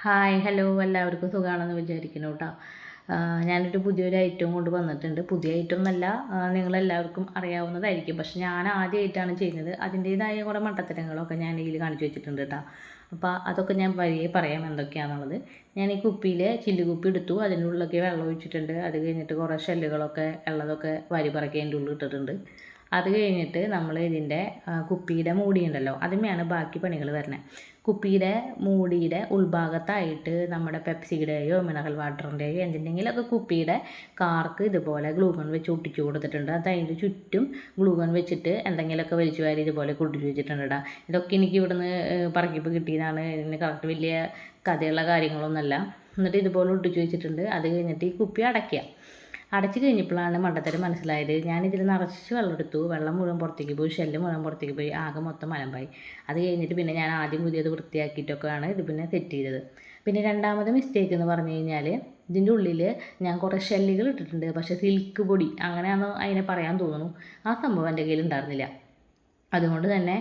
Hi hello എല്ലാവർക്കും സുഖമാണെന്ന് വിചാരിക്കുന്നു കേട്ടോ. ഞാനൊരു പുതിയൊരു ഐറ്റം കൊണ്ട് വന്നിട്ടുണ്ട്. പുതിയ ഐറ്റം എന്നല്ല, നിങ്ങളെല്ലാവർക്കും അറിയാവുന്നതായിരിക്കും. പക്ഷെ ഞാൻ ആദ്യമായിട്ടാണ് ചെയ്യുന്നത്. അതിൻ്റേതായ കുറേ മണ്ടത്തരങ്ങളൊക്കെ ഞാൻ ഇതിൽ കാണിച്ചു വെച്ചിട്ടുണ്ട് കേട്ടോ. അപ്പോൾ അതൊക്കെ ഞാൻ വഴിയെ പറയാം എന്തൊക്കെയാണെന്നുള്ളത്. ഞാൻ ഈ കുപ്പിയിൽ ചില്ലുകുപ്പി എടുത്തു, അതിൻ്റെ ഉള്ളിലൊക്കെ വെള്ളം ഒഴിച്ചിട്ടുണ്ട്. അത് കഴിഞ്ഞിട്ട് കുറേ ഷെല്ലുകളൊക്കെ ഉള്ളതൊക്കെ വാരി പറക്കി അതിൻ്റെ ഉള്ളിൽ ഇട്ടിട്ടുണ്ട്. അത് കഴിഞ്ഞിട്ട് നമ്മൾ ഇതിൻ്റെ കുപ്പിയുടെ മൂടിയുണ്ടല്ലോ, അതിന്മേലാണ് ബാക്കി പണികൾ വരുന്നത്. കുപ്പിയുടെ മൂടിയുടെ ഉൾഭാഗത്തായിട്ട് നമ്മുടെ പെപ്സിയുടെയോ മിനറൽ വാട്ടറിൻ്റെയോ എന്തിൻ്റെങ്കിലുമൊക്കെ കുപ്പിയുടെ കാർക്ക് ഇതുപോലെ ഗ്ലൂഗൺ വെച്ച് ഒട്ടിച്ചു കൊടുത്തിട്ടുണ്ട്. അത് അതിൻ്റെ ചുറ്റും ഗ്ലൂഗൺ വെച്ചിട്ട് എന്തെങ്കിലുമൊക്കെ വലിച്ചു വാരി ഇതുപോലെ ഒട്ടിച്ചു വെച്ചിട്ടുണ്ട് കേട്ടോ. ഇതൊക്കെ എനിക്ക് ഇവിടുന്ന് പറക്കിപ്പോൾ കിട്ടിയതാണ്. ഇതിന് കറക്റ്റ് വലിയ കഥയുള്ള കാര്യങ്ങളൊന്നുമല്ല. എന്നിട്ട് ഇതുപോലെ ഒട്ടിച്ചു വെച്ചിട്ടുണ്ട്. അത് കഴിഞ്ഞിട്ട് ഈ കുപ്പി അടച്ചു കഴിഞ്ഞപ്പോഴാണ് മണ്ടത്തരം മനസ്സിലായത്. ഞാനിതിൽ നിറച്ച് വെള്ളം എടുത്തു. വെള്ളം മുഴുവൻ പുറത്തേക്ക് പോയി, ഷെല്ല് മുഴുവൻ പുറത്തേക്ക് പോയി, ആകെ മൊത്തം മലമ്പായി. അത് കഴിഞ്ഞിട്ട് പിന്നെ ഞാൻ ആദ്യം പുതിയത് വൃത്തിയാക്കിയിട്ടൊക്കെയാണ് ഇത് പിന്നെ സെറ്റ് ചെയ്തത്. പിന്നെ രണ്ടാമത് മിസ്റ്റേക്ക് എന്ന് പറഞ്ഞു കഴിഞ്ഞാൽ, ഇതിൻ്റെ ഉള്ളിൽ ഞാൻ കുറേ ഷെല്ലുകൾ ഇട്ടിട്ടുണ്ട്. പക്ഷേ സിൽക്ക് പൊടി അങ്ങനെയാണെന്ന് അതിനെ പറയാൻ തോന്നുന്നു. ആ സംഭവം എൻ്റെ കയ്യിൽ ഉണ്ടായിരുന്നില്ല. അതുകൊണ്ട് തന്നെ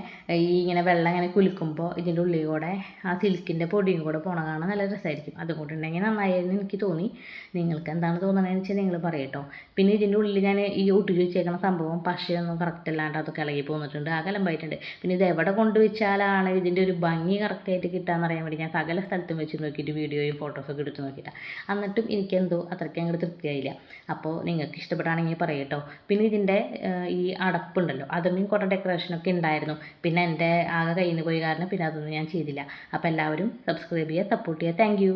ഈ ഇങ്ങനെ വെള്ളം ഇങ്ങനെ കുലുക്കുമ്പോൾ ഇതിൻ്റെ ഉള്ളിൽ കൂടെ ആ സിൽക്കിൻ്റെ പൊടിയും കൂടെ പോണ കാണാൻ നല്ല രസമായിരിക്കും. അതുകൊണ്ടുണ്ടെങ്കിൽ നന്നായിരുന്നു എനിക്ക് തോന്നി. നിങ്ങൾക്ക് എന്താണ് തോന്നണതെന്ന് വെച്ചാൽ നിങ്ങൾ പറയട്ടോ. പിന്നെ ഇതിൻ്റെ ഉള്ളിൽ ഞാൻ ഈ ഒട്ടിച്ച് വെച്ചേക്കുന്ന സംഭവം പശയൊന്നും കറക്റ്റ് അല്ലാണ്ട് അതൊക്കെ ഇളകി പോന്നിട്ടുണ്ട്, അകലമ്പായിട്ടുണ്ട്. പിന്നെ ഇത് എവിടെ കൊണ്ടുവച്ചാലാണ് ഇതിൻ്റെ ഒരു ഭംഗി കറക്റ്റായിട്ട് കിട്ടാമെന്ന് അറിയാൻ വേണ്ടി ഞാൻ സകല സ്ഥലത്തും വെച്ച് നോക്കിയിട്ട് വീഡിയോയും ഫോട്ടോസൊക്കെ എടുത്ത് നോക്കിയിട്ടാണ്. എന്നിട്ടും എനിക്കെന്തോ അത്രയ്ക്ക് അങ്ങോട്ട് തൃപ്തിയായില്ല. അപ്പോൾ നിങ്ങൾക്ക് ഇഷ്ടപ്പെടുകയാണെങ്കിൽ പറയട്ടോ. പിന്നെ ഇതിൻ്റെ ഈ അടപ്പുണ്ടല്ലോ, അതൊന്നും കുറേ ഡെക്കറേഷനൊക്കെ ഉണ്ടായിരുന്നു. പിന്നെ എൻ്റെ ആകെ കയ്യിൽ നിന്ന് പോയി കാരണം പിന്നെ അതൊന്നും ഞാൻ ചെയ്തില്ല. അപ്പോൾ എല്ലാവരും സബ്സ്ക്രൈബ് ചെയ്യുക, സപ്പോർട്ട് ചെയ്യുക. Thank you.